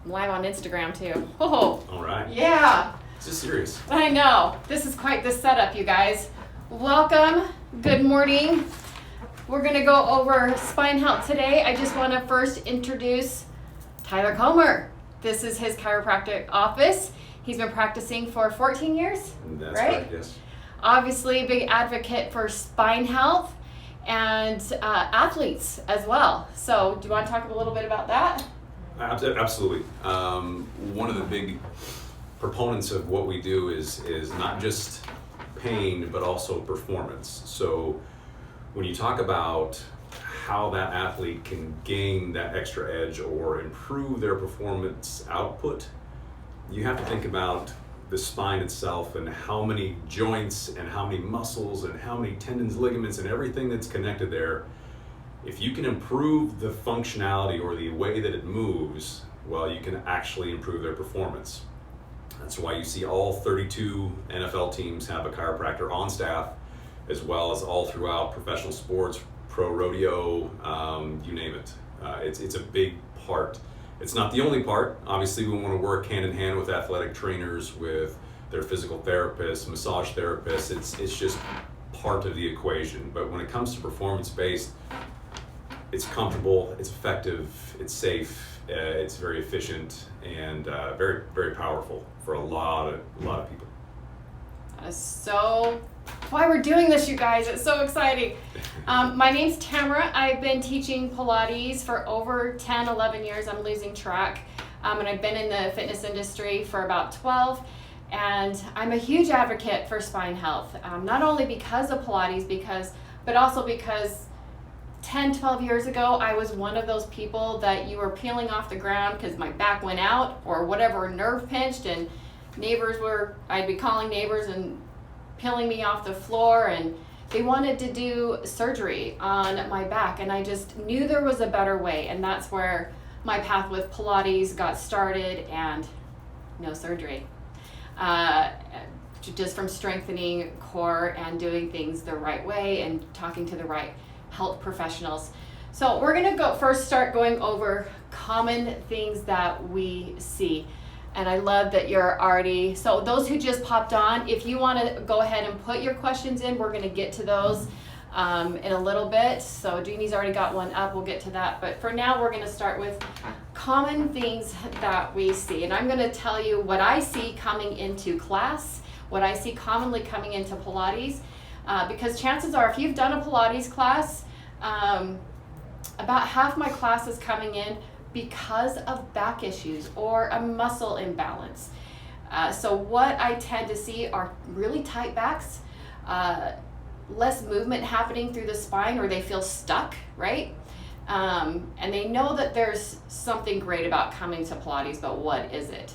I'm live on Instagram too. Oh, All right. yeah. This is serious. I know. This is quite the setup, you guys. Welcome. Good morning. We're going to go over spine health today. I just want to first introduce Tyler Comer. This is his chiropractic office. He's been practicing for 14 years, That's right? right, yes. Obviously, a big advocate for spine health and athletes as well. So, do you want to talk a little bit about that? Absolutely. One of the big proponents of what we do is not just pain, but also performance. So when you talk about how that athlete can gain that extra edge or improve their performance output, you have to think about the spine itself and how many joints and how many muscles and how many tendons, ligaments, and everything that's connected there. If you can improve the functionality or the way that it moves, well, you can actually improve their performance. That's why you see all 32 NFL teams have a chiropractor on staff, as well as all throughout professional sports, pro rodeo, you name it. It's a big part. It's not the only part. Obviously, we want to work hand in hand with athletic trainers, with their physical therapists, massage therapists. It's just part of the equation. But when it comes to performance-based, it's comfortable, it's effective, it's safe, it's very efficient, and very, very powerful for a lot of people. So, why we're doing this, you guys. It's so exciting. My name's Tamra. I've been teaching Pilates for over 10, 11 years. I'm losing track. And I've been in the fitness industry for about 12. And I'm a huge advocate for spine health. Not only because of Pilates, but also because 10, 12 years ago, I was one of those people that you were peeling off the ground because my back went out or whatever, nerve pinched, and I'd be calling neighbors and peeling me off the floor, and they wanted to do surgery on my back, and I just knew there was a better way, and that's where my path with Pilates got started, and no surgery. Just from strengthening core and doing things the right way and talking to the right health professionals. So we're going to start going over common things that we see. And I love that you're already, so those who just popped on, if you want to go ahead and put your questions in, we're going to get to those in a little bit. So Jeannie's already got one up, we'll get to that. But for now, we're going to start with common things that we see. And I'm going to tell you what I see coming into class, what I see commonly coming into Pilates. Because chances are, if you've done a Pilates class, about half my class is coming in because of back issues or a muscle imbalance. So what I tend to see are really tight backs, less movement happening through the spine, or they feel stuck, right? And they know that there's something great about coming to Pilates, but what is it?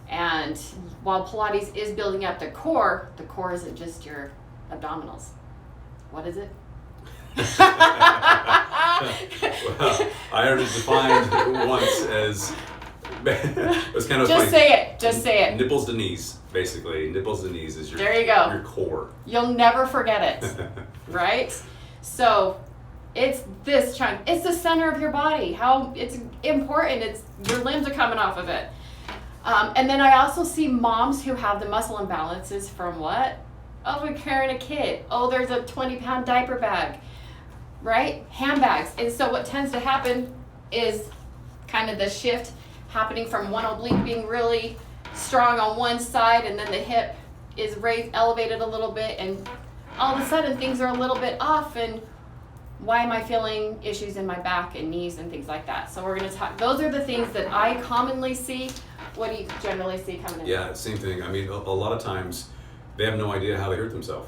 And while Pilates is building up the core isn't just your abdominals. What is it? Well, I heard it defined once as it was kind of just funny. Say it. Nipples to knees, basically. Nipples to knees is there you go. Your core. You'll never forget it, right? So it's this chunk. It's the center of your body. How it's important. It's your limbs are coming off of it. And then I also see moms who have the muscle imbalances from what? Oh, we're carrying a kid. Oh, there's a 20-pound diaper bag, right? Handbags. And so what tends to happen is kind of the shift happening from one oblique being really strong on one side, and then the hip is elevated a little bit, and all of a sudden things are a little bit off, and why am I feeling issues in my back and knees and things like that? So we're going to talk. Those are the things that I commonly see. What do you generally see coming in? Yeah, same thing. I mean, a lot of times they have no idea how they hurt themselves.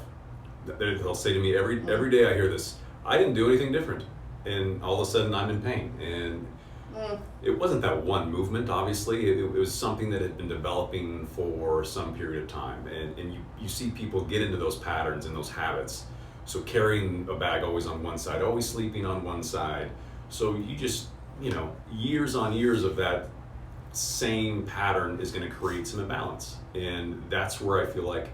They'll say to me every day I hear this, I didn't do anything different, and all of a sudden I'm in pain. And it wasn't that one movement, obviously. It was something that had been developing for some period of time. And you see people get into those patterns and those habits. So carrying a bag always on one side, always sleeping on one side. So you just, years on years of that same pattern is going to create some imbalance. And that's where I feel like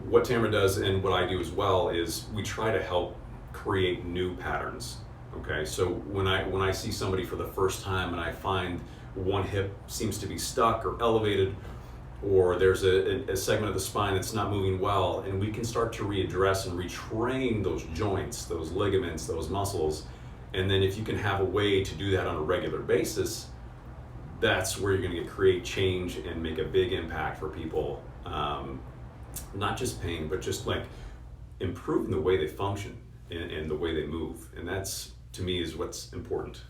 what Tamra does and what I do as well is we try to help create new patterns. Okay, so when I see somebody for the first time and I find one hip seems to be stuck or elevated, or there's a segment of the spine that's not moving well, and we can start to readdress and retrain those joints, those ligaments, those muscles, and then if you can have a way to do that on a regular basis, that's where you're going to create change and make a big impact for people. Not just pain, but just like improving the way they function and the way they move, and that's, to me, is what's important.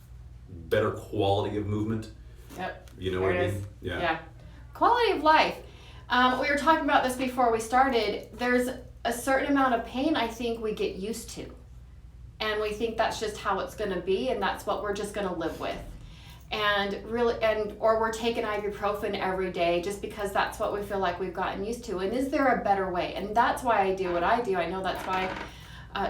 Better quality of movement. Yep. You know There what I it mean? is. Yeah. Yeah. Quality of life. We were talking about this before we started. There's a certain amount of pain I think we get used to. And we think that's just how it's going to be, and that's what we're just going to live with. And really, or we're taking ibuprofen every day just because that's what we feel like we've gotten used to. And is there a better way? And that's why I do what I do. I know that's why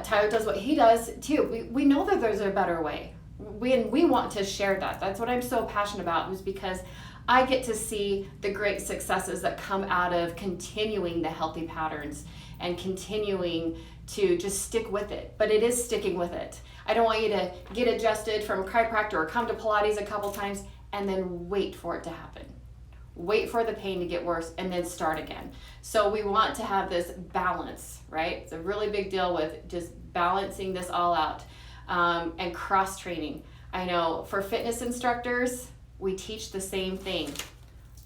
Tyler does what he does too. We know that there's a better way. We want to share that. That's what I'm so passionate about, is because I get to see the great successes that come out of continuing the healthy patterns and continuing to just stick with it. But it is sticking with it. I don't want you to get adjusted from chiropractor or come to Pilates a couple times and then wait for it to happen. Wait for the pain to get worse and then start again. So we want to have this balance, right? It's a really big deal with just balancing this all out, and cross training. I know for fitness instructors, we teach the same thing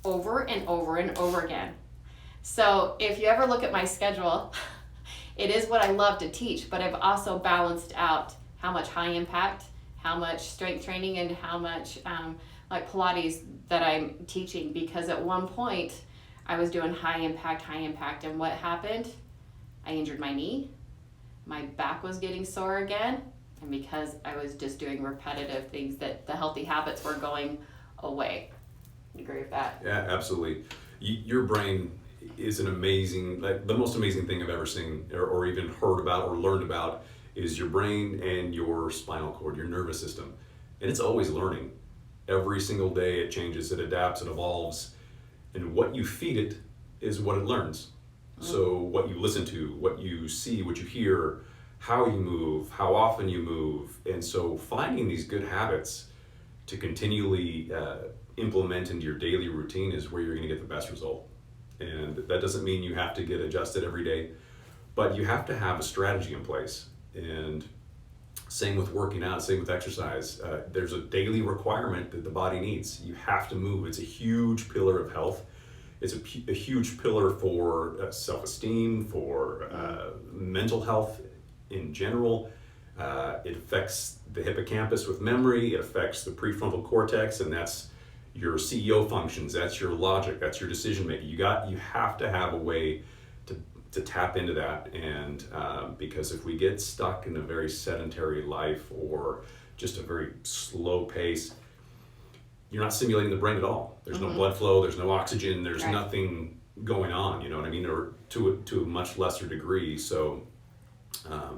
over and over and over again. So if you ever look at my schedule, it is what I love to teach, but I've also balanced out how much high impact, how much strength training, and how much like Pilates that I'm teaching, because at one point I was doing high impact, and what happened? I injured my knee, my back was getting sore again, and because I was just doing repetitive things, that the healthy habits were going away. You agree with that? Yeah, absolutely. Your brain is an amazing, like the most amazing thing I've ever seen or even heard about or learned about is your brain and your spinal cord, your nervous system. And it's always learning. Every single day it changes, it adapts, it evolves. And what you feed it is what it learns. So what you listen to, what you see, what you hear, how you move, how often you move. And so finding these good habits to continually implement into your daily routine is where you're going to get the best result. And that doesn't mean you have to get adjusted every day, but you have to have a strategy in place. And same with working out, same with exercise. There's a daily requirement that the body needs. You have to move. It's a huge pillar of health. It's a huge pillar for self-esteem, for mental health in general. It affects the hippocampus with memory. It affects the prefrontal cortex, and that's your CEO functions. That's your logic. That's your decision making. You have to have a way to tap into that, and because if we get stuck in a very sedentary life or just a very slow pace, you're not stimulating the brain at all. There's no blood flow, there's no oxygen, there's nothing going on, you know what I mean, or to a much lesser degree. So I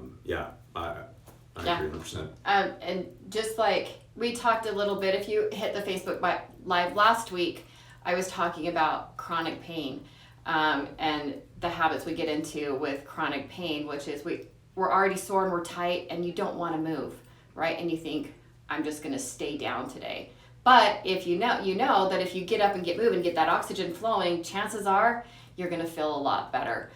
agree 100%. And just like we talked a little bit, if you hit the Facebook Live last week, I was talking about chronic pain, and the habits we get into with chronic pain, which is we're already sore and we're tight and you don't want to move, right? And you think, I'm just going to stay down today. But if you know that if you get up and get moving, get that oxygen flowing, chances are you're going to feel a lot better.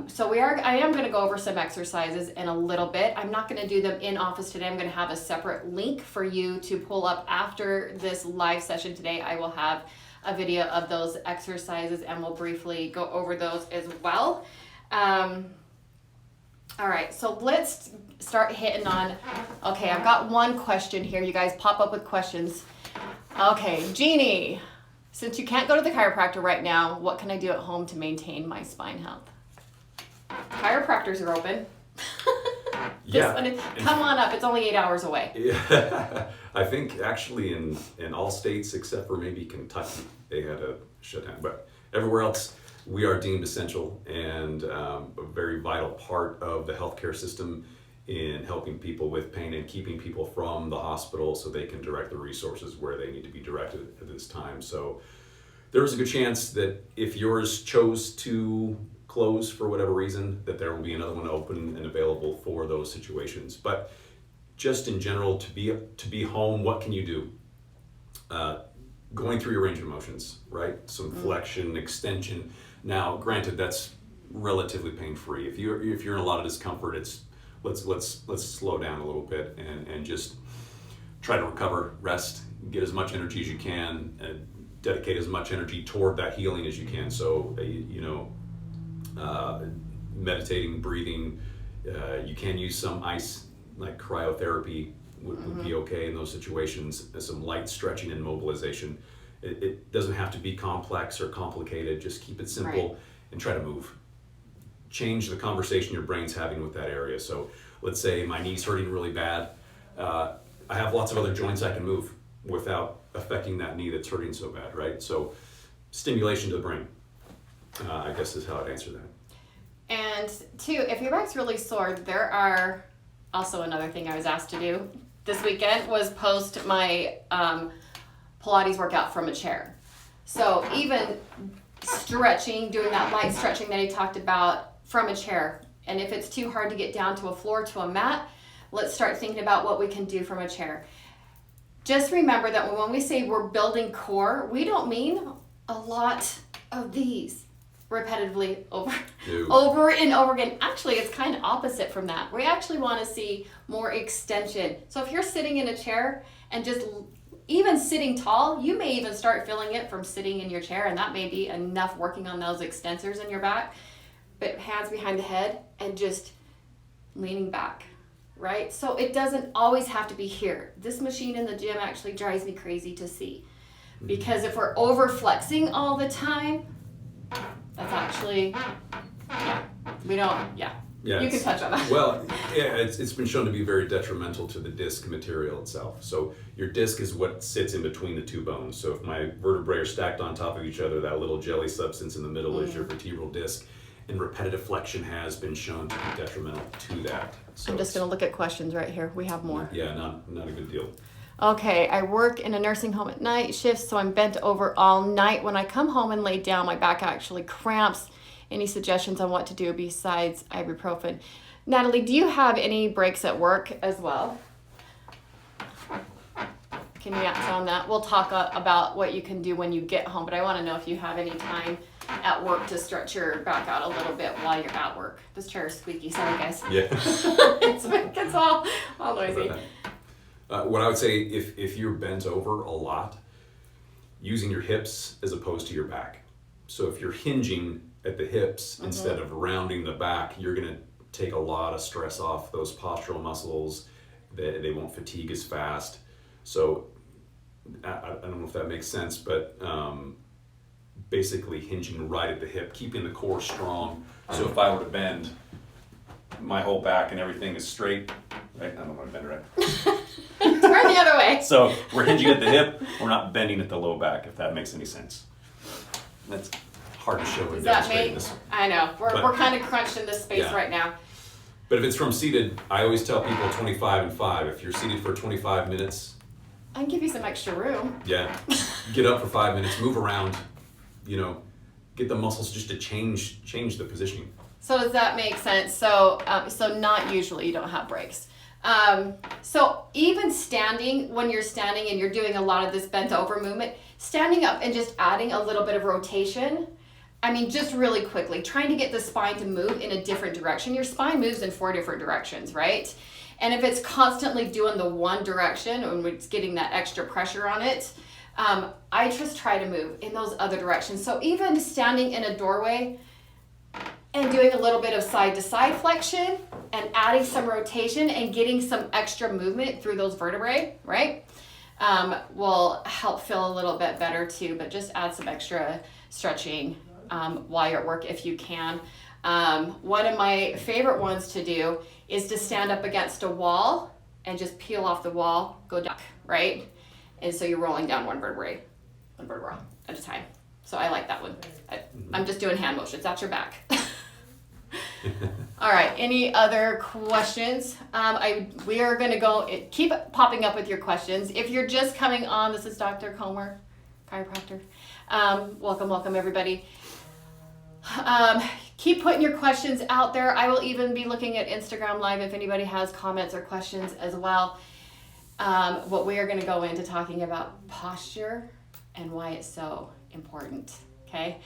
So I am going to go over some exercises in a little bit. I'm not going to do them in office today. I'm going to have a separate link for you to pull up after this live session today. I will have a video of those exercises and we'll briefly go over those as well. All right, so let's start hitting on, okay, I've got one question here. You guys pop up with questions. Okay, Jeannie, since you can't go to the chiropractor right now, what can I do at home to maintain my spine health? Chiropractors are open. Come on up, it's only 8 hours away. Yeah. I think actually in all states except for maybe Kentucky, they had a shutdown. But everywhere else, we are deemed essential and a very vital part of the healthcare system in helping people with pain and keeping people from the hospital so they can direct the resources where they need to be directed at this time. So there is a good chance that if yours chose to close for whatever reason, that there will be another one open and available for those situations. But just in general, to be home, what can you do? Going through your range of motions, right? Some flexion, extension. Now, granted, that's relatively pain-free. If you're in a lot of discomfort, let's slow down a little bit and just try to recover, rest, get as much energy as you can, dedicate as much energy toward that healing as you can. So, meditating, breathing, you can use some ice, like cryotherapy would be okay in those situations. Some light stretching and mobilization. It doesn't have to be complex or complicated. Just keep it simple and try to move. Change the conversation your brain's having with that area. So let's say my knee's hurting really bad. I have lots of other joints I can move without affecting that knee that's hurting so bad, right? So stimulation to the brain, I guess, is how I'd answer that. And two, if your back's really sore, there are also another thing I was asked to do this weekend was post my Pilates workout from a chair. So even stretching, doing that light stretching that he talked about from a chair. And if it's too hard to get down to a floor, to a mat, let's start thinking about what we can do from a chair. Just remember that when we say we're building core, we don't mean a lot of these repetitively over and over again. Actually, it's kind of opposite from that. We actually want to see more extension. So if you're sitting in a chair and just even sitting tall, you may even start feeling it from sitting in your chair, and that may be enough working on those extensors in your back. But hands behind the head and just leaning back, right? So it doesn't always have to be here. This machine in the gym actually drives me crazy to see, because if we're over flexing all the time, that's actually, you can touch on that. Well, yeah, it's been shown to be very detrimental to the disc material itself. So your disc is what sits in between the two bones. So if my vertebrae are stacked on top of each other, that little jelly substance in the middle is your vertebral disc, and repetitive flexion has been shown to be detrimental to that. So I'm just going to look at questions right here. We have more. Yeah, not a good deal. Okay, I work in a nursing home at night shifts, so I'm bent over all night. When I come home and lay down, my back actually cramps. Any suggestions on what to do besides ibuprofen? Natalie, do you have any breaks at work as well? Can you answer on that? We'll talk about what you can do when you get home, but I want to know if you have any time at work to stretch your back out a little bit while you're at work. This chair is squeaky, sorry guys. Yeah. it's all noisy. What I would say, if you're bent over a lot, using your hips as opposed to your back. So if you're hinging at the hips instead of rounding the back, you're going to take a lot of stress off those postural muscles. They won't fatigue as fast. So I don't know if that makes sense, but basically hinging right at the hip, keeping the core strong. So if I were to bend, my whole back and everything is straight. Right? I don't want to bend right. Turn the other way. So we're hinging at the hip, we're not bending at the low back, if that makes any sense. That's hard to show and demonstrate this. I know. We're kind of crunched in this space right now. But if it's from seated, I always tell people 25 and 5. If you're seated for 25 minutes, I can give you some extra room. Yeah. Get up for 5 minutes, move around, get the muscles just to change the positioning. So does that make sense? So not usually you don't have breaks. So even standing, when you're standing and you're doing a lot of this bent over movement, standing up and just adding a little bit of rotation, just really quickly, trying to get the spine to move in a different direction. Your spine moves in 4 different directions, right? And if it's constantly doing the one direction and it's getting that extra pressure on it, I just try to move in those other directions. So even standing in a doorway and doing a little bit of side to side flexion and adding some rotation and getting some extra movement through those vertebrae, right? Will help feel a little bit better too, but just add some extra stretching while you're at work if you can. One of my favorite ones to do is to stand up against a wall and just peel off the wall, go down, right? And so you're rolling down one vertebra at a time. So I like that one. I'm just doing hand motions. That's your back. All right. Any other questions? We are going to keep popping up with your questions. If you're just coming on, this is Dr. Comer, chiropractor. Welcome everybody. Keep putting your questions out there. I will even be looking at Instagram Live if anybody has comments or questions as well. What we are going to go into talking about posture and why it's so important. Okay,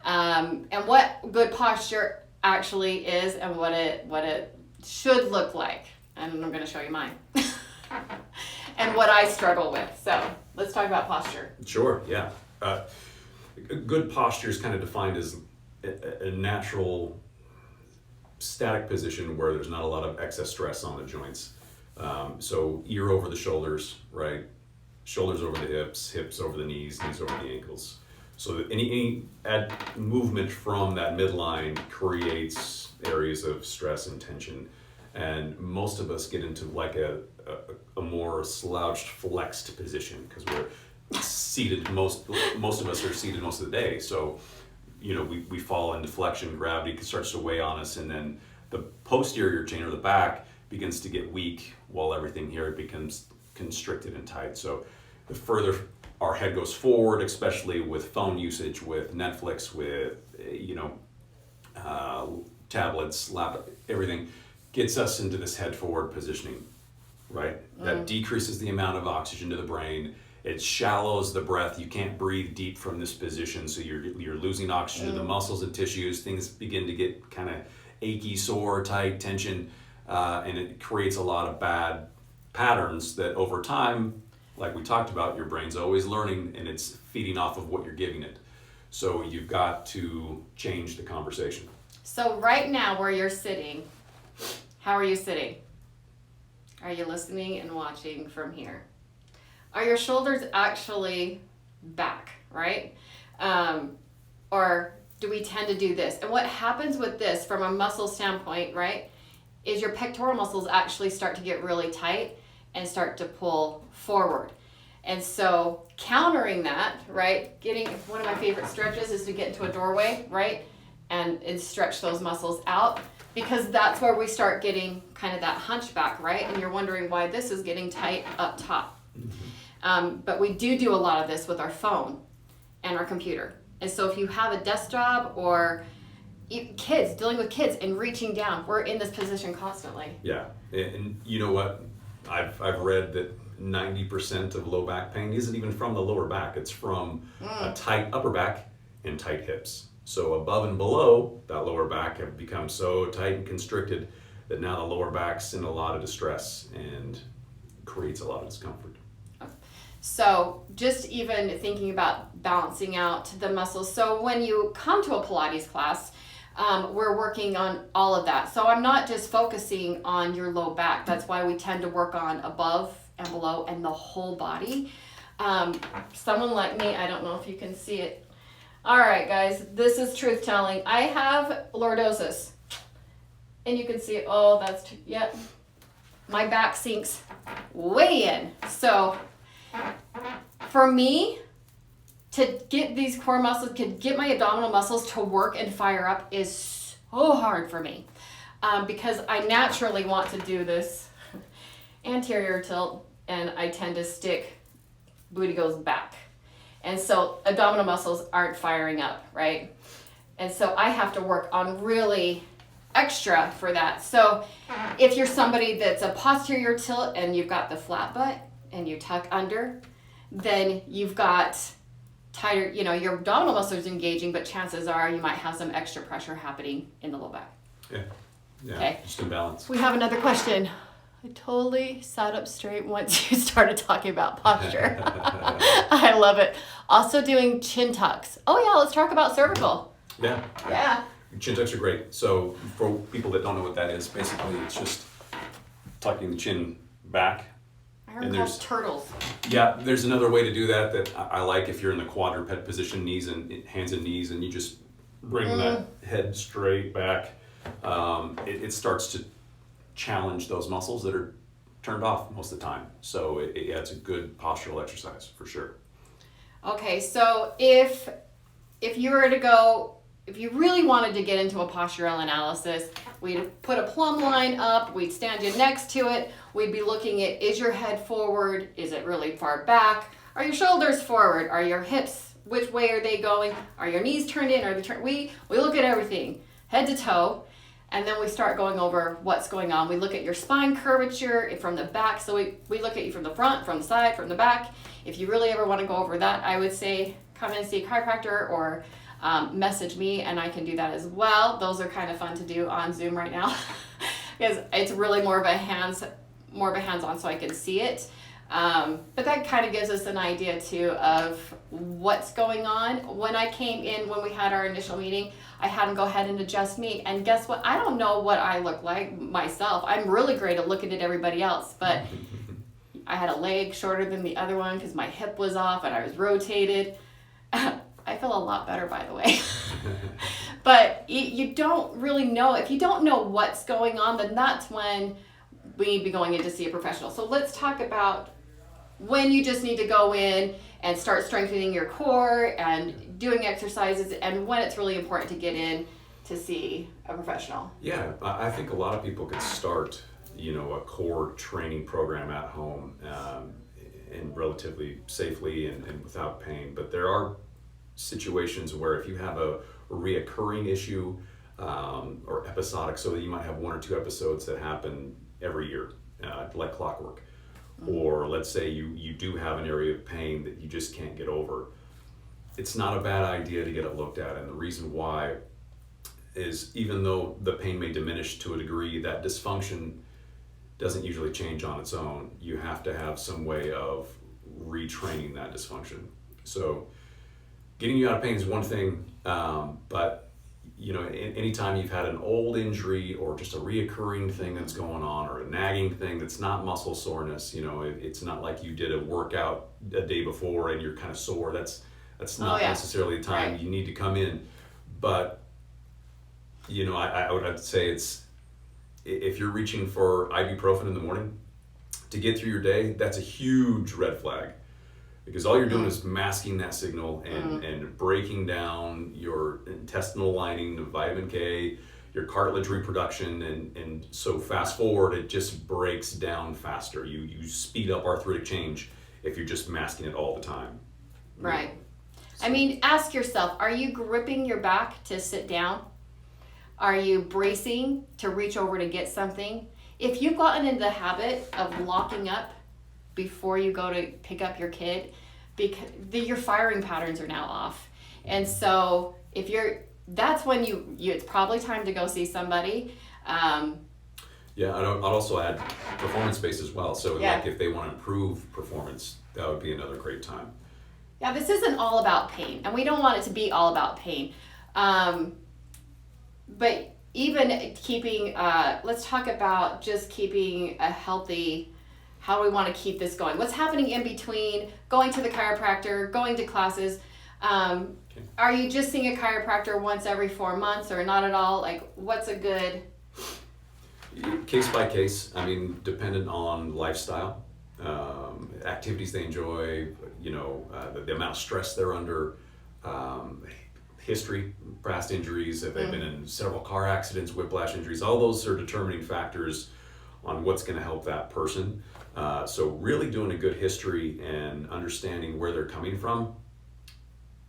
and what good posture actually is and what it should look like. And I'm going to show you mine and what I struggle with. So let's talk about posture. Sure. Yeah. Good posture is kind of defined as a natural static position where there's not a lot of excess stress on the joints. So ear over the shoulders, right? Shoulders over the hips, hips over the knees, knees over the ankles. So that any movement from that midline creates areas of stress and tension. And most of us get into like a more slouched, flexed position because we're seated. Most of us are seated most of the day. So, we fall into flexion, gravity starts to weigh on us, and then the posterior chain or the back begins to get weak while everything here becomes constricted and tight. So the further our head goes forward, especially with phone usage, with Netflix, with tablets, laptop, everything gets us into this head forward positioning, right? That decreases the amount of oxygen to the brain. It shallows the breath. You can't breathe deep from this position, so you're losing oxygen to the muscles and tissues. Things begin to get kind of achy, sore, tight, tension, and it creates a lot of bad patterns that over time, like we talked about, your brain's always learning and it's feeding off of what you're giving it. So you've got to change the conversation. So right now where you're sitting, how are you sitting? Are you listening and watching from here? Are your shoulders actually back, right? Or do we tend to do this? And what happens with this from a muscle standpoint, right, is your pectoral muscles actually start to get really tight and start to pull forward. And so countering that, right, getting one of my favorite stretches is to get into a doorway, right, and stretch those muscles out, because that's where we start getting kind of that hunchback, right? And you're wondering why this is getting tight up top. But we do a lot of this with our phone and our computer. And so if you have a desk job or kids, dealing with kids and reaching down, we're in this position constantly. Yeah, and you know what? I've read that 90% of low back pain isn't even from the lower back. It's from a tight upper back and tight hips. So above and below that lower back have become so tight and constricted that now the lower back's in a lot of distress and creates a lot of discomfort. So just even thinking about balancing out the muscles. So when you come to a Pilates class, we're working on all of that. So I'm not just focusing on your low back. That's why we tend to work on above and below and the whole body. Someone like me, I don't know if you can see it. All right, guys, this is truth telling. I have lordosis. And you can see it. Oh, that's, yep. My back sinks way in. So for me, to get these core muscles, to get my abdominal muscles to work and fire up is so hard for me, because I naturally want to do this anterior tilt, and I tend to stick, booty goes back. And so abdominal muscles aren't firing up, right? And so I have to work on really extra for that. So if you're somebody that's a posterior tilt and you've got the flat butt and you tuck under, then you've got tighter, your abdominal muscles engaging, but chances are you might have some extra pressure happening in the low back. Yeah, okay. Just imbalance. We have another question. I totally sat up straight once you started talking about posture. I love it. Also doing chin tucks. Oh yeah, let's talk about cervical. Yeah. Chin tucks are great. So for people that don't know what that is, basically it's just tucking the chin back. I heard them called turtles. Yeah, there's another way to do that I like if you're in the quadruped position, hands and knees, and you just bring that head straight back. It starts to challenge those muscles that are turned off most of the time. So it's a good postural exercise for sure. Okay, so if you were to go, if you really wanted to get into a postural analysis, we'd put a plumb line up, we'd stand you next to it, we'd be looking at, is your head forward, is it really far back, are your shoulders forward, are your hips which way are they going? Are your knees turned in? Are they turned? We look at everything, head to toe, and then we start going over what's going on. We look at your spine curvature from the back. So we look at you from the front, from the side, from the back. If you really ever want to go over that, I would say come and see a chiropractor or message me, and I can do that as well. Those are kind of fun to do on Zoom right now because it's really more of a hands-on, so I can see it. But that kind of gives us an idea too of what's going on. When I came in, when we had our initial meeting, I had him go ahead and adjust me. And guess what? I don't know what I look like myself. I'm really great at looking at everybody else, but I had a leg shorter than the other one because my hip was off and I was rotated. I feel a lot better, by the way. But you don't really know. If you don't know what's going on, then that's when we need to be going in to see a professional. So let's talk about when you just need to go in and start strengthening your core and doing exercises, and when it's really important to get in to see a professional. Yeah, I think a lot of people could start, a core training program at home and relatively safely and without pain. But there are situations where if you have a reoccurring issue or episodic, so that you might have one or two episodes that happen every year, like clockwork. Or let's say you do have an area of pain that you just can't get over. It's not a bad idea to get it looked at. And the reason why is even though the pain may diminish to a degree, that dysfunction doesn't usually change on its own. You have to have some way of retraining that dysfunction. So getting you out of pain is one thing, but anytime you've had an old injury or just a reoccurring thing that's going on or a nagging thing that's not muscle soreness, it's not like you did a workout a day before and you're kind of sore. That's not necessarily the time you need to come in. But, I would say if you're reaching for ibuprofen in the morning to get through your day, that's a huge red flag. Because all you're doing is masking that signal and breaking down your intestinal lining, the vitamin K, your cartilage reproduction, and so fast forward, it just breaks down faster. You speed up arthritic change if you're just masking it all the time. Right. So, I mean, ask yourself, are you gripping your back to sit down? Are you bracing to reach over to get something? If you've gotten into the habit of locking up before you go to pick up your kid, because your firing patterns are now off. And so that's when it's probably time to go see somebody. Yeah, I'd also add performance-based as well. So like if they want to improve performance, that would be another great time. Yeah, this isn't all about pain, and we don't want it to be all about pain. But even keeping, let's talk about just keeping a healthy, how do we want to keep this going? What's happening in between going to the chiropractor, going to classes? Are you just seeing a chiropractor once every 4 months or not at all? Like, what's a good... Case by case, dependent on lifestyle, activities they enjoy, the amount of stress they're under, history, past injuries, if they've been in several car accidents, whiplash injuries, all those are determining factors on what's going to help that person. So really doing a good history and understanding where they're coming from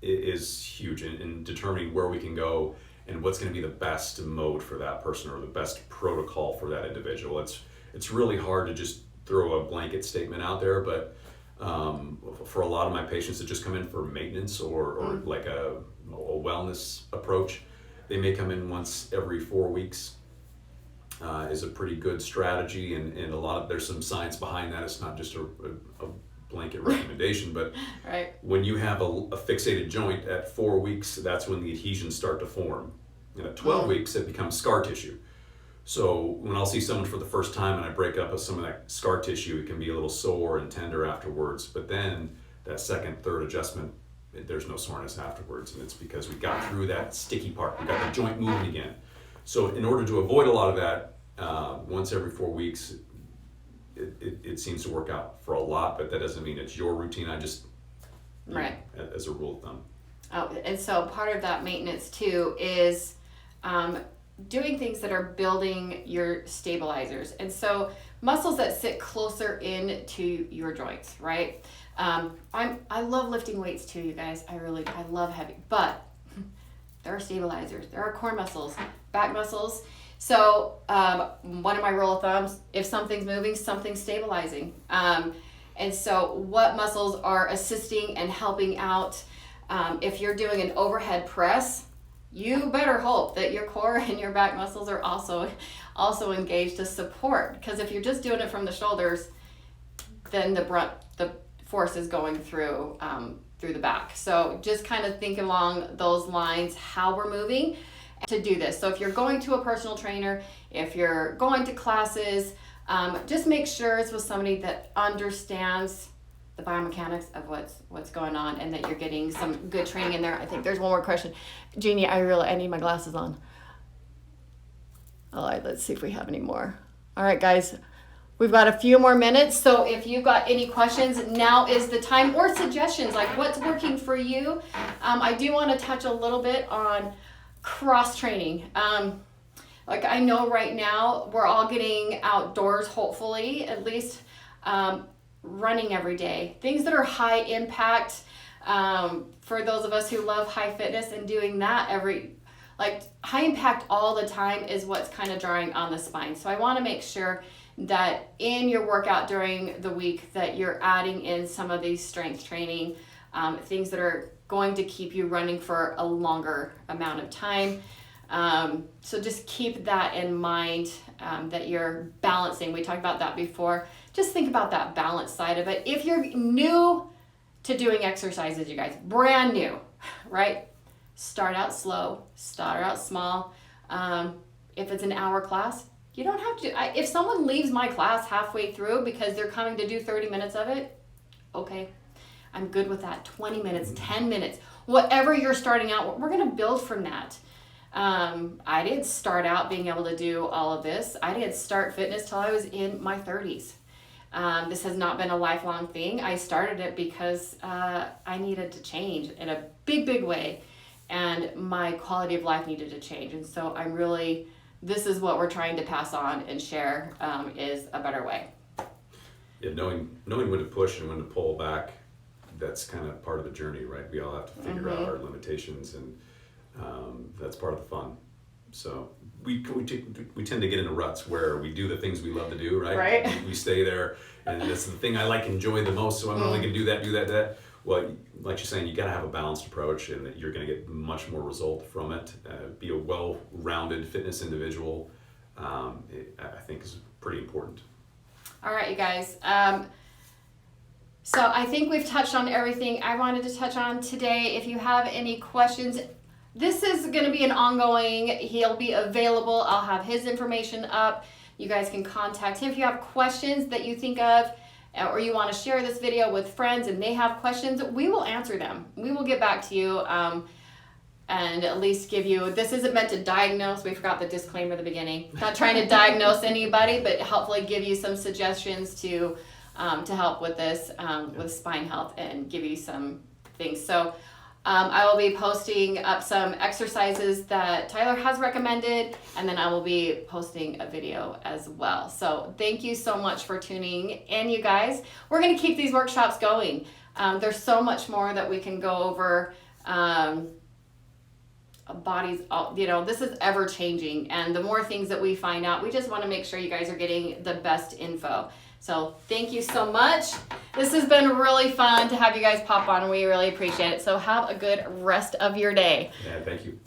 is huge in determining where we can go and what's going to be the best mode for that person or the best protocol for that individual. It's really hard to just throw a blanket statement out there, but for a lot of my patients that just come in for maintenance or like a wellness approach, they may come in once every 4 weeks. Is a pretty good strategy, and there's some science behind that. It's not just a blanket recommendation, but when you have a fixated joint at 4 weeks, that's when the adhesions start to form. And at 12 weeks, it becomes scar tissue. So when I'll see someone for the first time and I break up some of that scar tissue, it can be a little sore and tender afterwards, but then that second, third adjustment, there's no soreness afterwards, and it's because we got through that sticky part. We got the joint moving again. So in order to avoid a lot of that, once every 4 weeks, it seems to work out for a lot, but that doesn't mean it's your routine. I just, as a rule of thumb. Oh, and so part of that maintenance too is doing things that are building your stabilizers. And so muscles that sit closer into your joints, right? I love lifting weights too, you guys. I love heavy, but there are stabilizers. There are core muscles, back muscles. So one of my rule of thumbs, if something's moving, something's stabilizing. And so what muscles are assisting and helping out? If you're doing an overhead press, you better hope that your core and your back muscles are also engaged to support. Because if you're just doing it from the shoulders, then the force is going through the back. So just kind of think along those lines, how we're moving to do this. So if you're going to a personal trainer, if you're going to classes, just make sure it's with somebody that understands the biomechanics of what's going on, and that you're getting some good training in there. I think there's one more question. Jeannie, I need my glasses on. All right, let's see if we have any more. All right, guys, we've got a few more minutes. So if you've got any questions, now is the time, or suggestions, like what's working for you. I do want to touch a little bit on cross training. Like I know right now we're all getting outdoors, hopefully, at least running every day. Things that are high impact, for those of us who love high fitness and doing that high impact all the time is what's kind of drawing on the spine. So I want to make sure that in your workout during the week that you're adding in some of these strength training, things that are going to keep you running for a longer amount of time. So just keep that in mind, that you're balancing. We talked about that before. Just think about that balance side of it. If you're new to doing exercises, you guys, brand new, right? Start out slow, start out small. If it's an hour class, you don't have to. If someone leaves my class halfway through because they're coming to do 30 minutes of it, okay, I'm good with that. 20 minutes, 10 minutes, whatever you're starting out, we're going to build from that. I didn't start out being able to do all of this. I didn't start fitness till I was in my 30s. This has not been a lifelong thing. I started it because I needed to change in a big way, and my quality of life needed to change. And so this is what we're trying to pass on and share, is a better way. Yeah, knowing when to push and when to pull back, that's kind of part of the journey, right? We all have to figure out our limitations, and that's part of the fun. So we tend to get into ruts where we do the things we love to do, right? Right. We stay there, and that's the thing I enjoy the most. So I'm only going to do that. Well, like you're saying, you got to have a balanced approach, and that you're going to get much more result from it. Be a well-rounded fitness individual. I think is pretty important. All right, you guys. So I think we've touched on everything I wanted to touch on today. If you have any questions, this is going to be an ongoing. He'll be available. I'll have his information up. You guys can contact him if you have questions that you think of, or you want to share this video with friends and they have questions. We will answer them. We will get back to you, and at least give you. This isn't meant to diagnose. We forgot the disclaimer at the beginning. Not trying to diagnose anybody, but hopefully give you some suggestions to help with this, with spine health, and give you some things. So I will be posting up some exercises that Tyler has recommended, and then I will be posting a video as well. So thank you so much for tuning in, you guys. We're going to keep these workshops going. There's so much more that we can go over. Bodies, this is ever changing, and the more things that we find out, we just want to make sure you guys are getting the best info. So thank you so much. This has been really fun to have you guys pop on. We really appreciate it. So have a good rest of your day. Yeah, thank you.